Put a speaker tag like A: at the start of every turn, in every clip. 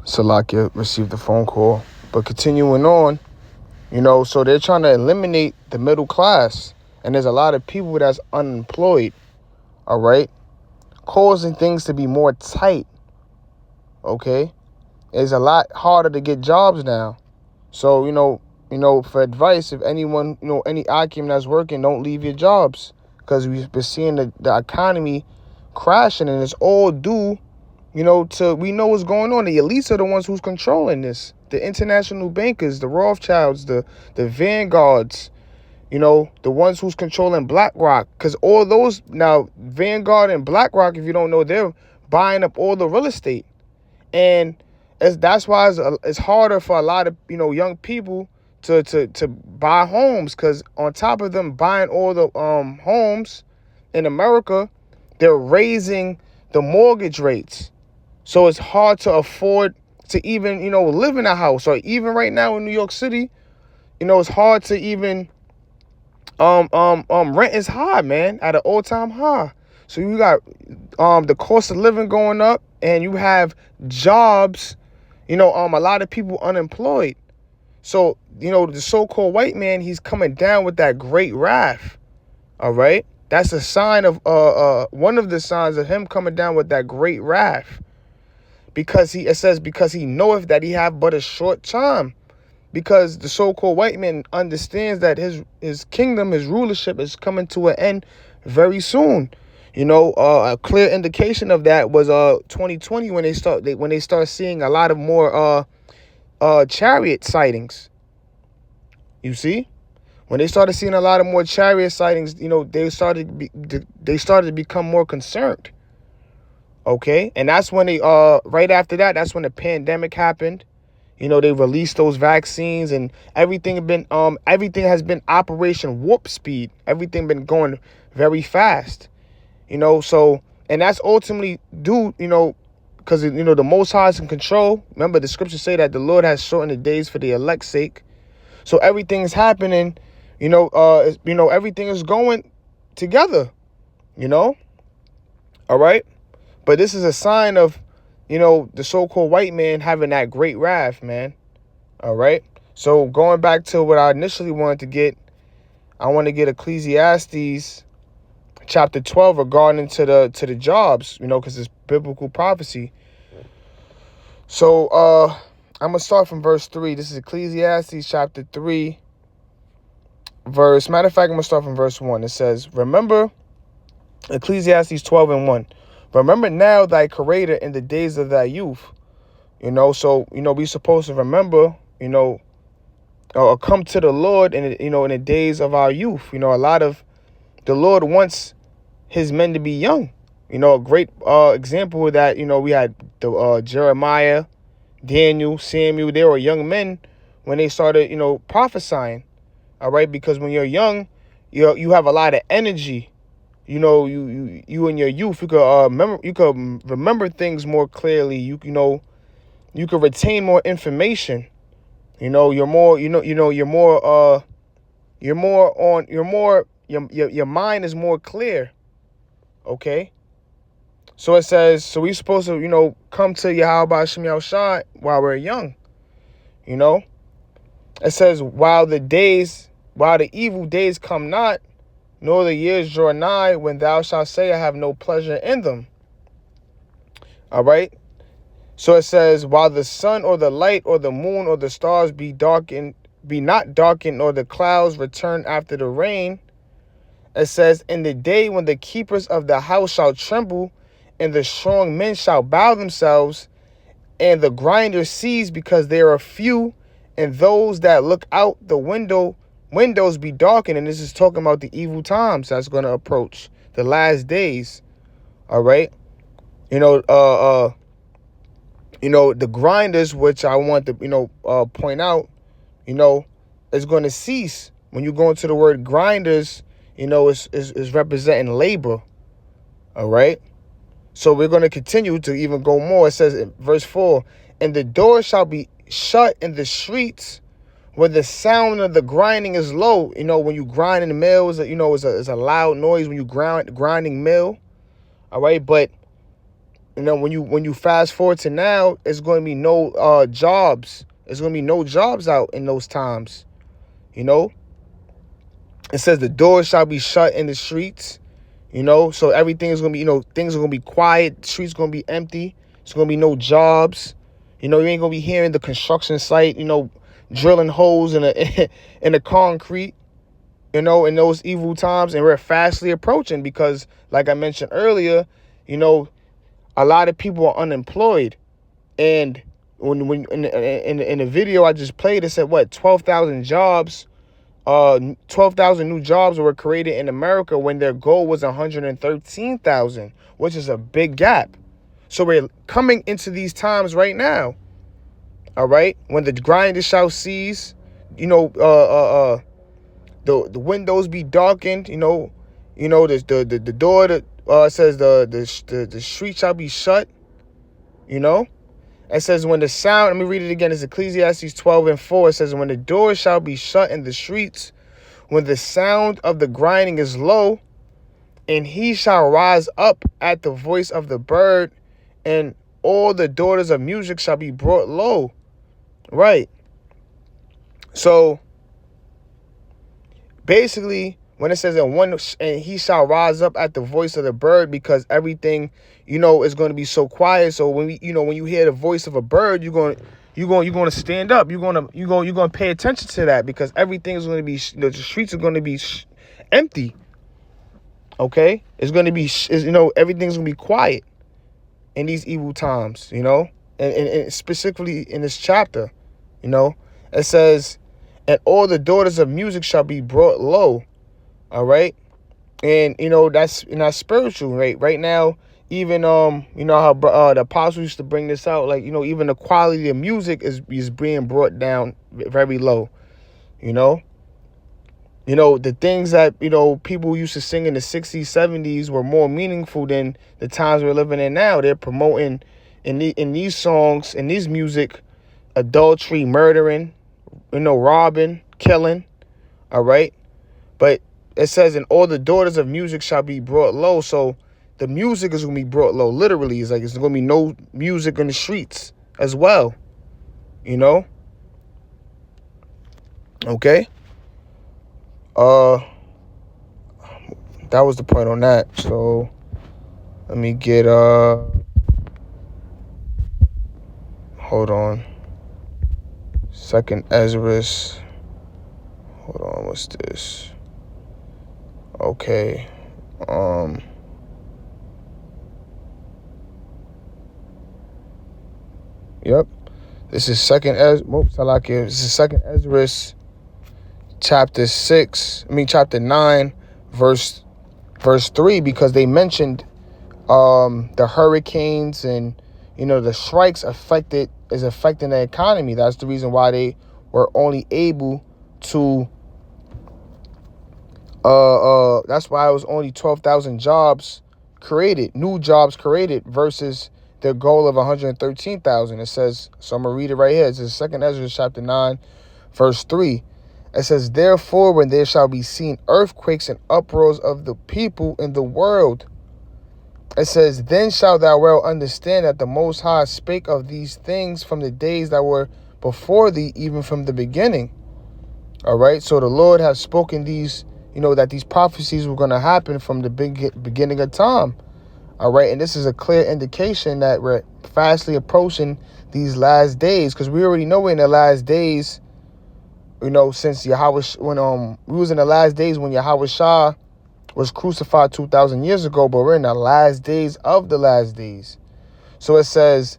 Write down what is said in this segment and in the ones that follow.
A: Salakia received the phone call. But continuing on, so they're trying to eliminate the middle class. And there's a lot of people that's unemployed, all right? Causing things to be more tight, okay? It's a lot harder to get jobs now. So, for advice, if anyone, any Akim that's working, don't leave your jobs. Because we've been seeing the economy crashing, and it's all due, we know what's going on. The elites are the ones who's controlling this. The international bankers, the Rothschilds, the Vanguards, the ones who's controlling BlackRock. Because all those, now, Vanguard and BlackRock, if you don't know, they're buying up all the real estate. And that's why it's harder for a lot of, young people to buy homes. Because on top of them buying all the homes in America, they're raising the mortgage rates. So it's hard to afford to even, live in a house. Or even right now in New York City, it's hard to even rent is high, man, at an all-time high. So you got the cost of living going up, and you have jobs, a lot of people unemployed. So, the so-called white man, he's coming down with that great wrath. All right? That's a sign of one of the signs of him coming down with that great wrath. Because it says he knoweth that he have but a short time. Because the so-called white man understands that his kingdom, his rulership is coming to an end very soon. A clear indication of that was 2020 when they start seeing a lot of more chariot sightings. You see, when they started seeing a lot of more chariot sightings, they started to become more concerned. Okay, and that's when they right after that, that's when the pandemic happened. They released those vaccines, and everything has been Operation Warp Speed. Everything been going very fast. So, and that's ultimately due, because, the Most High is in control. Remember, the scriptures say that the Lord has shortened the days for the elect's sake. So everything is happening, everything is going together, all right? But this is a sign of, the so-called white man having that great wrath, man. All right. So going back to what I initially wanted to get, I want to get Ecclesiastes chapter 12 regarding to the jobs, because it's biblical prophecy. So I'm gonna start from verse 3. This is Ecclesiastes chapter 3, matter of fact, I'm gonna start from verse 1. It says, remember, Ecclesiastes 12 and 1. Remember now thy creator in the days of thy youth. So, we supposed to remember, or come to the Lord in the days of our youth. A lot of the Lord wants his men to be young. A great example of that, we had the Jeremiah, Daniel, Samuel. They were young men when they started, prophesying. All right, because when you're young, you have a lot of energy. You in your youth, you could remember things more clearly. You could retain more information. Your mind is more clear. Okay. So it says, so we supposed to, come to Yahweh Hashem Yahushua while we're young. It says, while the evil days come not, nor the years draw nigh, when thou shalt say, I have no pleasure in them. All right. So it says, while the sun or the light or the moon or the stars be not darkened, nor the clouds return after the rain. It says, in the day when the keepers of the house shall tremble, and the strong men shall bow themselves, and the grinders cease because they are few, and those that look out the windows be darkened. And this is talking about the evil times that's going to approach, the last days. All right. The grinders, which I want to, point out, is going to cease. When you go into the word grinders, is representing labor. All right. So we're going to continue to even go more. It says in verse 4, and the door shall be shut in the streets where the sound of the grinding is low. When you grind in the mill, is a loud noise when you grinding mill. All right. But when you fast forward to now, it's going to be no jobs. There's going to be no jobs out in those times. You know, it says the doors shall be shut in the streets. So everything is going to be, things are going to be quiet. The streets going to be empty. There's going to be no jobs. You ain't going to be hearing the construction site, drilling holes in the in the concrete, in those evil times. And we're fastly approaching because, like I mentioned earlier, a lot of people are unemployed. And when in the video I just played, it said, 12,000 jobs, 12,000 new jobs were created in America when their goal was 113,000, which is a big gap. So we're coming into these times right now. All right, when the grinder shall cease, the windows be darkened. The door that says the street shall be shut. It says when the sound. Let me read it again. It's Ecclesiastes 12:4. It says when the doors shall be shut in the streets, when the sound of the grinding is low, and he shall rise up at the voice of the bird, and all the daughters of music shall be brought low. Right. So basically, when it says and he shall rise up at the voice of the bird, because everything, is going to be so quiet. So when when you hear the voice of a bird, you're going to stand up. You're going to pay attention to that, because everything is going to be, the streets are going to be empty. Okay, it's going to be, everything's going to be quiet in these evil times. And specifically in this chapter, it says, and all the daughters of music shall be brought low. All right. And, that's not spiritual, right? Right now, even, how the apostles used to bring this out, like, even the quality of music is being brought down very low. The things that, people used to sing in the 60s, 70s were more meaningful than the times we're living in now. They're promoting in these songs, in these music, adultery, murdering, robbing, killing. All right. But it says, and all the daughters of music shall be brought low. So the music is going to be brought low. Literally, it's like it's going to be no music in the streets as well. Okay. That was the point on that. So let me get hold on. Second Esdras. Hold on, what's this? Okay. Yep. This is second This is second Esdras chapter 9, verse 3, because they mentioned the hurricanes and the strikes is affecting the economy. That's the reason why they were only able to that's why it was only 12,000 jobs created, new jobs created, versus their goal of 113,000. It says, so I'm gonna read it right here. It says second Ezra chapter 9, verse 3. It says, therefore, when there shall be seen earthquakes and uproars of the people in the world, it says, then shalt thou well understand that the Most High spake of these things from the days that were before thee, even from the beginning. All right. So the Lord has spoken these, that these prophecies were going to happen from the beginning of time. All right. And this is a clear indication that we're fastly approaching these last days, because we already know we're in the last days, since Yahweh, when we was in the last days when Yahweh Shah was crucified 2,000 years ago, but we're in the last days of the last days. So it says,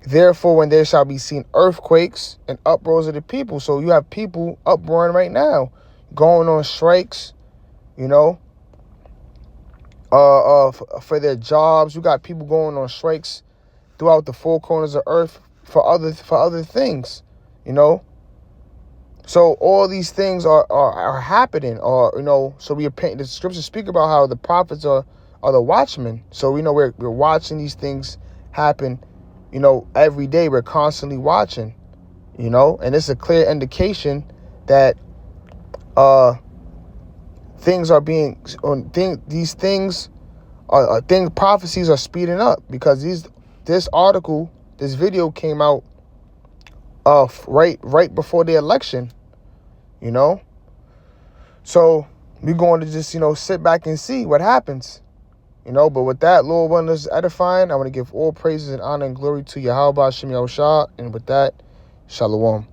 A: therefore, when there shall be seen earthquakes and uproars of the people. So you have people uproaring right now, going on strikes, for their jobs. You got people going on strikes throughout the four corners of earth for other things, So all these things are happening, or so the scriptures speak about how the prophets are the watchmen. So we're watching these things happen, every day. We're constantly watching, and it's a clear indication that things are being these things prophecies are speeding up because this video came out right before the election, you know. So we're going to just, sit back and see what happens, But with that, Lord willing, is edifying. I want to give all praises and honor and glory to Yahweh Shem Yahushua. And with that, Shalom.